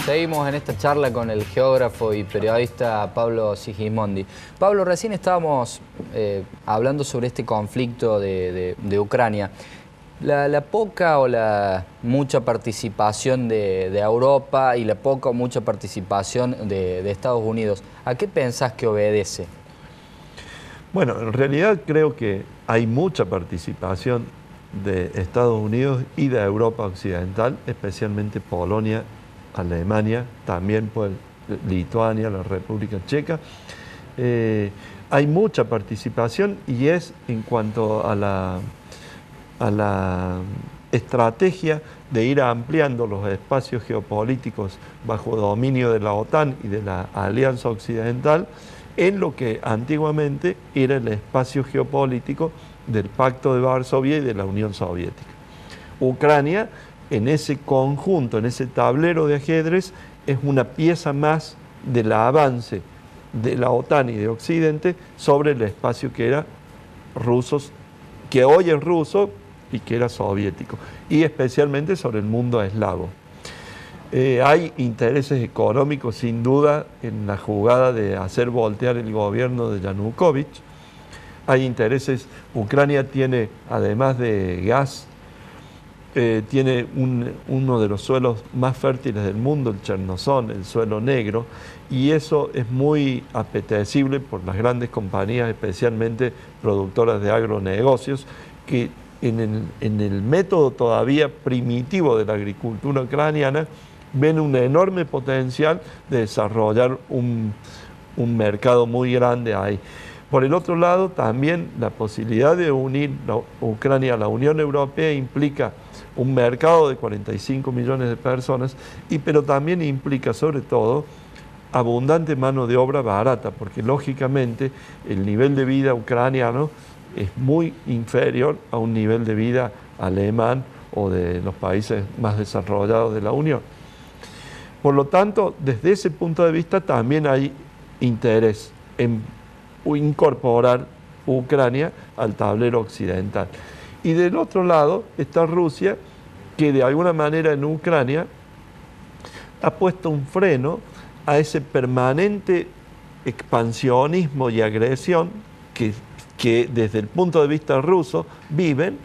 Seguimos en esta charla con el geógrafo y periodista Pablo Sigismondi. Pablo, recién estábamos hablando sobre este conflicto de Ucrania. La poca o la mucha participación de Europa y la poca o mucha participación de Estados Unidos, ¿a qué pensás que obedece? Bueno, en realidad creo que hay mucha participación de Estados Unidos y de Europa Occidental, especialmente Polonia, Alemania, también pues Lituania, la República Checa. Hay mucha participación y es en cuanto a la estrategia de ir ampliando los espacios geopolíticos bajo dominio de la OTAN y de la Alianza Occidental en lo que antiguamente era el espacio geopolítico del Pacto de Varsovia y de la Unión Soviética. Ucrania, en ese conjunto, en ese tablero de ajedrez, es una pieza más del avance de la OTAN y de Occidente sobre el espacio que era rusos, que hoy es ruso y que era soviético, y especialmente sobre el mundo eslavo. Hay intereses económicos sin duda en la jugada de hacer voltear el gobierno de Yanukovych. Hay intereses, Ucrania tiene, además de gas, tiene uno de los suelos más fértiles del mundo, el Chernozón, el suelo negro, y eso es muy apetecible por las grandes compañías, especialmente productoras de agronegocios, que en el método todavía primitivo de la agricultura ucraniana ven un enorme potencial de desarrollar un mercado muy grande ahí. Por el otro lado, también la posibilidad de unir Ucrania a la Unión Europea implica un mercado de 45 millones de personas, pero también implica sobre todo abundante mano de obra barata, porque lógicamente el nivel de vida ucraniano es muy inferior a un nivel de vida alemán o de los países más desarrollados de la Unión. Por lo tanto, desde ese punto de vista también hay interés en incorporar Ucrania al tablero occidental. Y del otro lado está Rusia, que de alguna manera en Ucrania ha puesto un freno a ese permanente expansionismo y agresión que desde el punto de vista ruso viven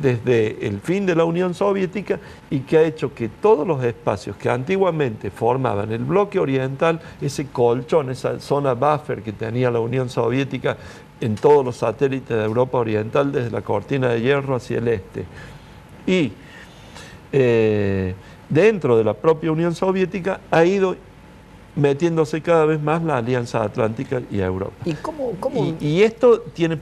desde el fin de la Unión Soviética y que ha hecho que todos los espacios que antiguamente formaban el bloque oriental, ese colchón, esa zona buffer que tenía la Unión Soviética en todos los satélites de Europa Oriental desde la cortina de hierro hacia el este, y dentro de la propia Unión Soviética ha ido metiéndose cada vez más la Alianza Atlántica y Europa. ¿Y cómo? Y esto tiene,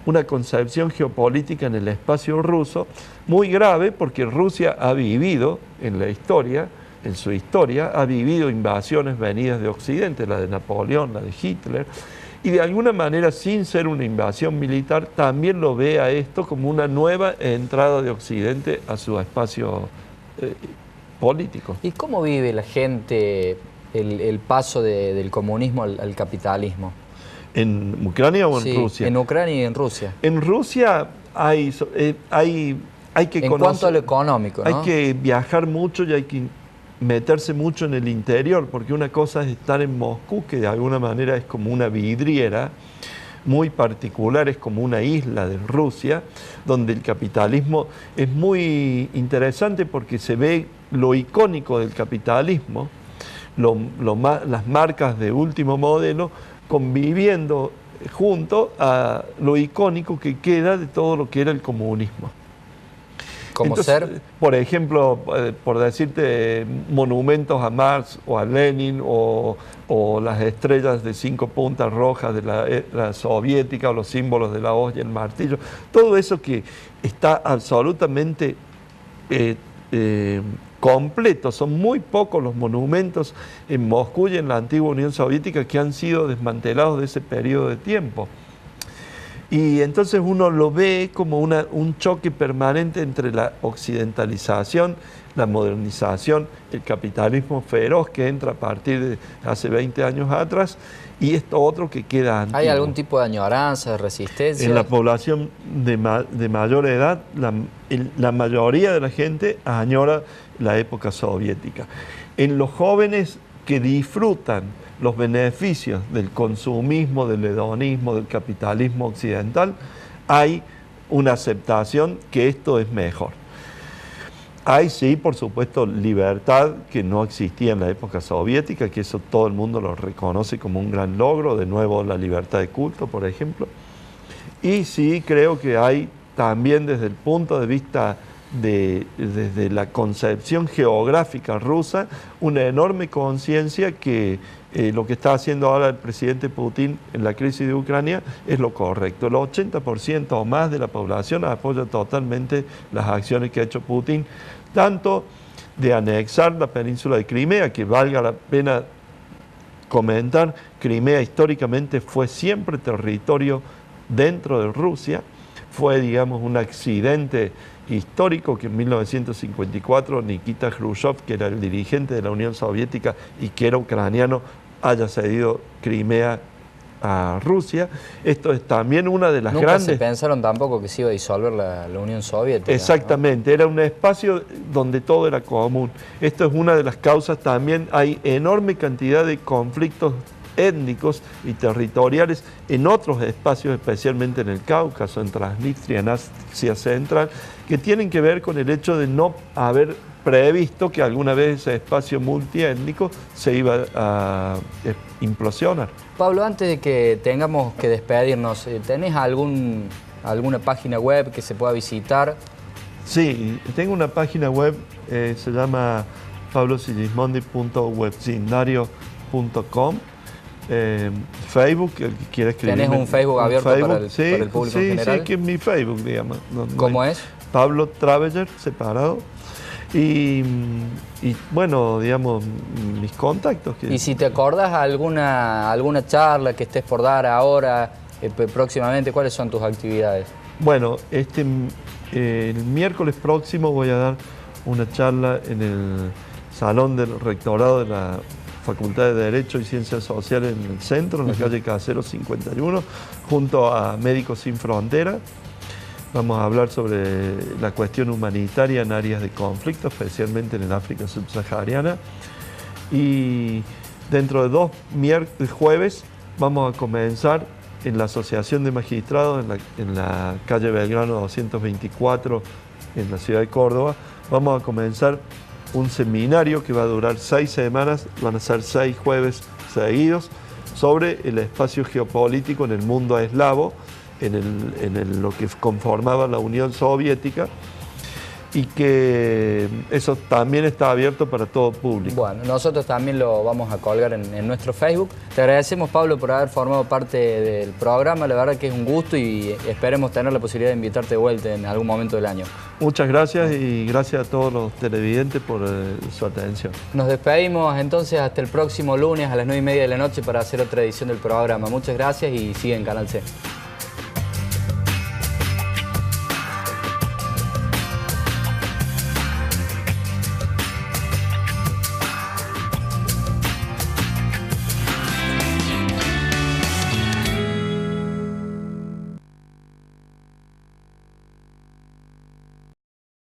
una concepción geopolítica en el espacio ruso muy grave, porque Rusia ha vivido en la historia, en su historia, ha vivido invasiones venidas de Occidente, la de Napoleón, la de Hitler, y de alguna manera, sin ser una invasión militar, también lo ve a esto como una nueva entrada de Occidente a su espacio político. ¿Y cómo vive la gente el paso del comunismo al capitalismo? ¿En Ucrania o en Rusia? En Ucrania y en Rusia. En Rusia hay que conocer. En cuanto a lo económico, ¿no? Hay que viajar mucho y hay que meterse mucho en el interior, porque una cosa es estar en Moscú, que de alguna manera es como una vidriera muy particular, es como una isla de Rusia, donde el capitalismo es muy interesante porque se ve lo icónico del capitalismo, las marcas de último modelo, conviviendo junto a lo icónico que queda de todo lo que era el comunismo. ¿Cómo ser? Por ejemplo, por decirte, monumentos a Marx o a Lenin o las estrellas de 5 puntas rojas de la soviética o los símbolos de la hoz y el martillo, todo eso que está absolutamente completo. Son muy pocos los monumentos en Moscú y en la antigua Unión Soviética que han sido desmantelados de ese periodo de tiempo. Y entonces uno lo ve como un choque permanente entre la occidentalización, la modernización, el capitalismo feroz que entra a partir de hace 20 años atrás y esto otro que queda antiguo. ¿Hay algún tipo de añoranza, de resistencia? En la población de mayor edad, la mayoría de la gente añora la época soviética. En los jóvenes que disfrutan los beneficios del consumismo, del hedonismo, del capitalismo occidental, hay una aceptación que esto es mejor. Hay sí, por supuesto, libertad que no existía en la época soviética, que eso todo el mundo lo reconoce como un gran logro, de nuevo la libertad de culto, por ejemplo. Y sí creo que hay también desde el punto de vista desde la concepción geográfica rusa, una enorme conciencia que lo que está haciendo ahora el presidente Putin en la crisis de Ucrania es lo correcto. El 80% o más de la población apoya totalmente las acciones que ha hecho Putin, tanto de anexar la península de Crimea, que valga la pena comentar, Crimea históricamente fue siempre territorio dentro de Rusia, fue, digamos, un accidente histórico que en 1954 Nikita Khrushchev, que era el dirigente de la Unión Soviética y que era ucraniano, haya cedido Crimea a Rusia. Esto es también una de las grandes... Nunca se pensaron tampoco que se iba a disolver la Unión Soviética. Exactamente, ¿no? Era un espacio donde todo era común. Esto es una de las causas también. Hay enorme cantidad de conflictos étnicos y territoriales en otros espacios, especialmente en el Cáucaso, en Transnistria, en Asia Central, que tienen que ver con el hecho de no haber previsto que alguna vez ese espacio multiétnico se iba a implosionar. Pablo, antes de que tengamos que despedirnos, ¿tenés alguna página web que se pueda visitar? Sí, tengo una página web, se llama pablosigismondi.webcindario.com. Facebook, el que quiera escribir. ¿Tenés un Facebook abierto para el público en general? Sí, que es mi Facebook, digamos. ¿Cómo es? Pablo Traveller, separado. Y bueno, digamos, mis contactos. Y si te acordás alguna charla que estés por dar ahora, próximamente, ¿cuáles son tus actividades? Bueno, el miércoles próximo voy a dar una charla en el Salón del Rectorado de la Facultad de Derecho y Ciencias Sociales en el centro, en la calle Casero 51, junto a Médicos Sin Fronteras. Vamos a hablar sobre la cuestión humanitaria en áreas de conflicto, especialmente en el África subsahariana. Y dentro de 2 jueves vamos a comenzar en la Asociación de Magistrados, en la calle Belgrano 224, en la ciudad de Córdoba. Vamos a comenzar un seminario que va a durar 6 semanas, van a ser 6 jueves seguidos, sobre el espacio geopolítico en el mundo eslavo, en lo que conformaba la Unión Soviética, y que eso también está abierto para todo público. Bueno, nosotros también lo vamos a colgar en nuestro Facebook. Te agradecemos, Pablo, por haber formado parte del programa. La verdad que es un gusto y esperemos tener la posibilidad de invitarte de vuelta en algún momento del año. Muchas gracias y gracias a todos los televidentes por su atención. Nos despedimos entonces hasta el próximo lunes a las 9:30 de la noche para hacer otra edición del programa. Muchas gracias y sigue en Canal C.